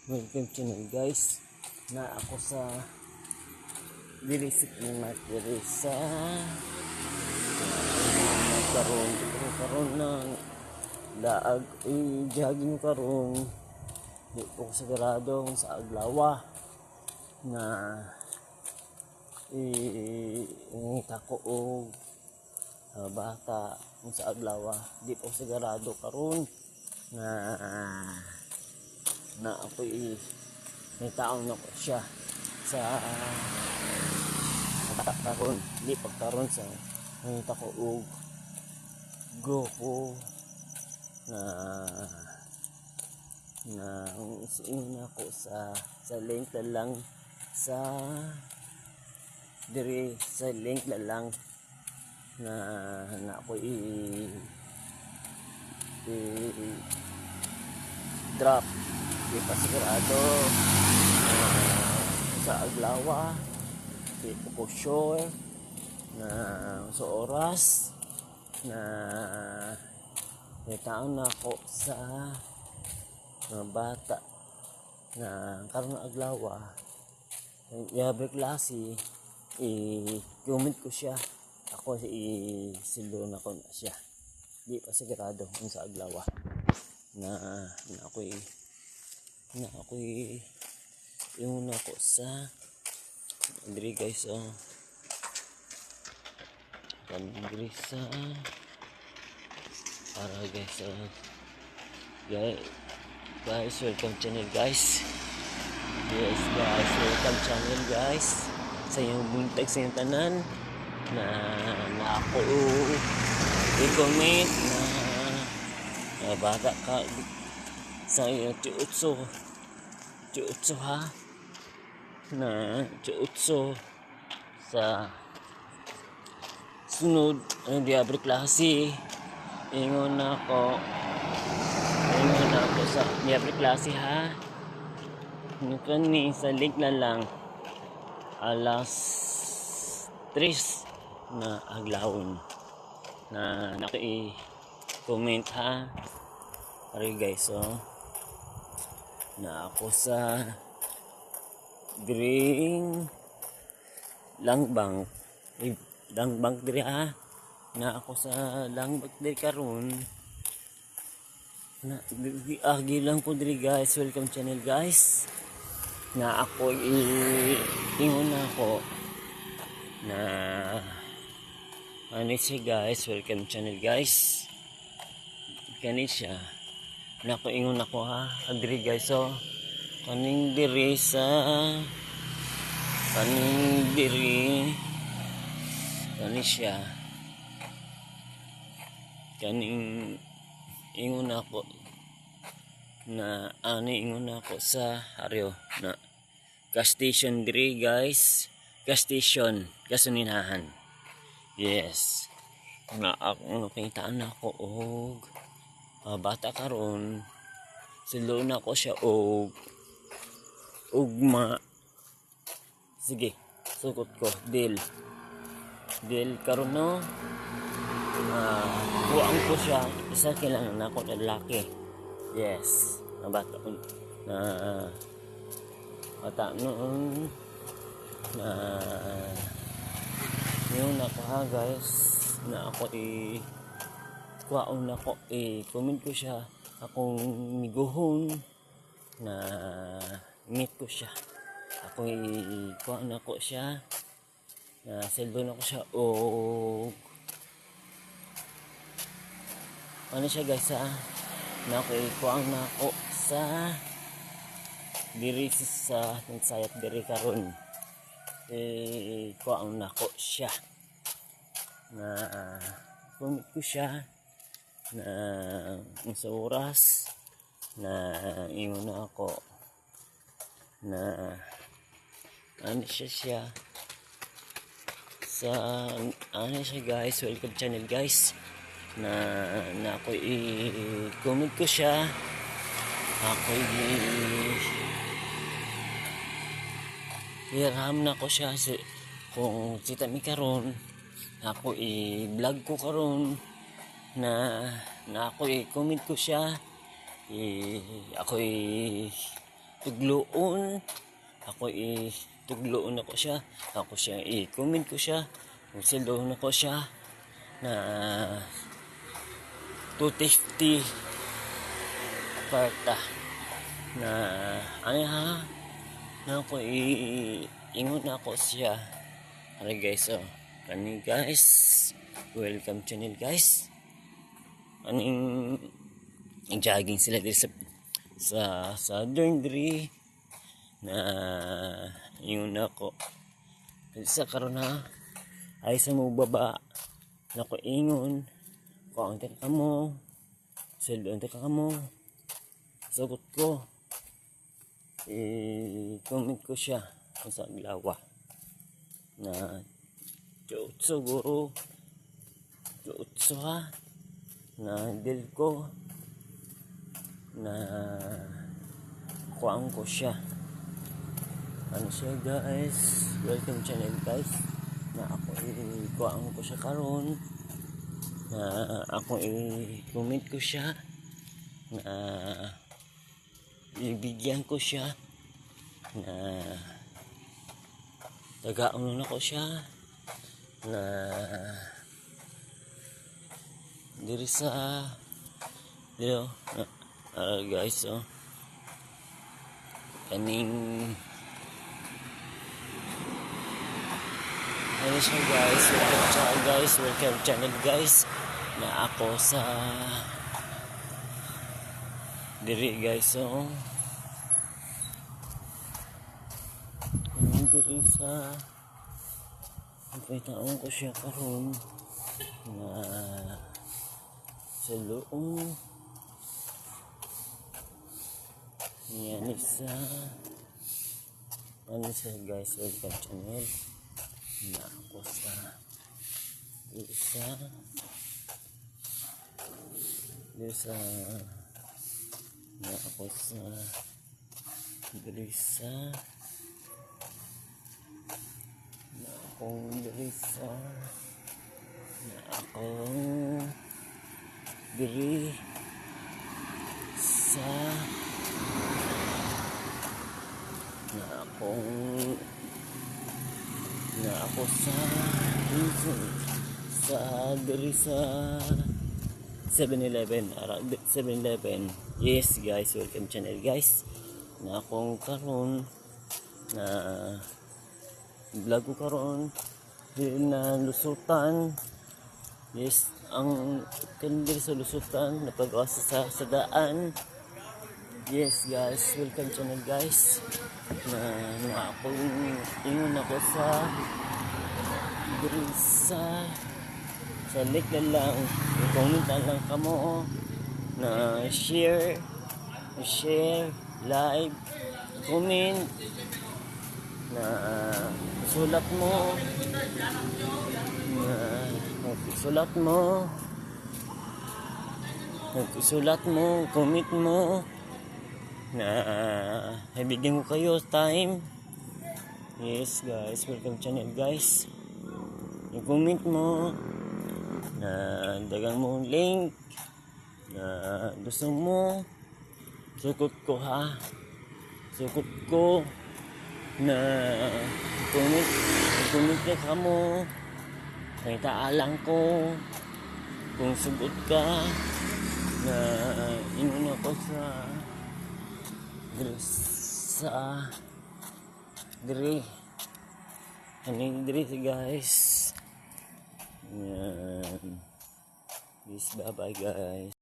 Welcome channel guys. Na ako sa dirisik ni Mark diri sa karon ng daag jogging karon di ko sigurado sa Aglawa na tako og bata sa Aglawa. Di ko sigurado karon na ako may taong na ko siya sa karon di pagkaron sa nangita ko og grupo na isiin ako sa link na lang sa diri sa link na lang na ako drop di pa sigurado sa Aglawa di ko sure na sa oras na may taon na ako sa mga bata na karon ng Aglawa yabre klase comment ko siya ako silo na ko na siya di pa sigurado kung sa Aglawa na ako'y yung ako sa diri guys diri sa para guys guys welcome channel guys. Yes guys, welcome channel guys sa yung buntag sa yung tanan na ako i-comment na bata ka sa iyo tiutso ha na tiutso sa sunod ang diabre klase ingon ako sa diabre klase ha kani sa link na lang alas 3 na aglawon na naki-comment ha pare guys na ako sa green langbang diri ha na ako sa langbang diri karon na agi lang ko diri guys. Welcome channel guys na ako ingon ako na ano siya guys. Welcome channel guys kani siya na ako ingon ako ha agri guys kaning diri kani siya kaning ingon ako na ingon ako sa aryo na gas station diri guys gas station gasolinahan yes na ako nakitaan ako og bata karon silo na ko siya og sige sukot ko deal karon no buang ko siya isa kailangan na ako lalaki yes na bata noon na yun ako ha guys na ako kuwaon ako comment ko siya akong miguhon na meet ko siya ako kuwaon ako siya na cellphone ako siya o ano siya guys na ako kuwaon ako sa diri sa nagsayap diri karon kuwaon ako siya na comment ko siya na sa oras na ingon na ako na ano siya sa ano siya guys. Welcome channel guys na ako i-comment ko siya ako i-ram na ko siya kung kita mi karon ako i-vlog ko karon na ako i-comment ko siya ako tugloon. Ako tugloon ako siya. Ako siya i-comment ko siya. Kung siloon ako siya na 250 parta na ano ha na ako ingon na ako siya. Ano guys, kani guys, welcome channel guys. Aning jogging sila dito sa Southern Dre na yun ako sa karon ha ay sa mo baba na ko ingon ko ang ka mo silon ka mo sagot ko comment ko siya kung sa aglawa na Jutsu guru Jutsu ha na deal ko na kuhaan ko siya ano siya guys, welcome channel guys na ako kuhaan ko siya karon na ako comment ko siya na ibigyan ko siya na tagaunon ako siya na diri sa dito guys kaning ano siya guys, welcome channel guys na ako sa diri guys diri sa pagkataon ko siya karon na sa loob yan isa ano siya guys, welcome channel na ako sa isa na ako sa Drisa na akong Drisa na akong diri sa na ako sa diri sa 7-Eleven 7-Eleven. Yes guys, welcome channel guys na akong karon na vlog ko karon na lusutan. Yes, ang kandir sa lusutan na pag-asa sa daan. Yes guys, welcome channel guys na ako ingon ako sa diri sa link na lang comment lang kamo na share like comment na sulat mo comment mo na ibigyan ko kayo time. Yes guys, welcome channel guys. I-comment mo na dagang mo link na gusto mo sukot ko ha, sukot ko na comment ka mo kay taalang ko kung sugot ka na inuna ko sa diri guys. Yan. Peace, bye bye guys.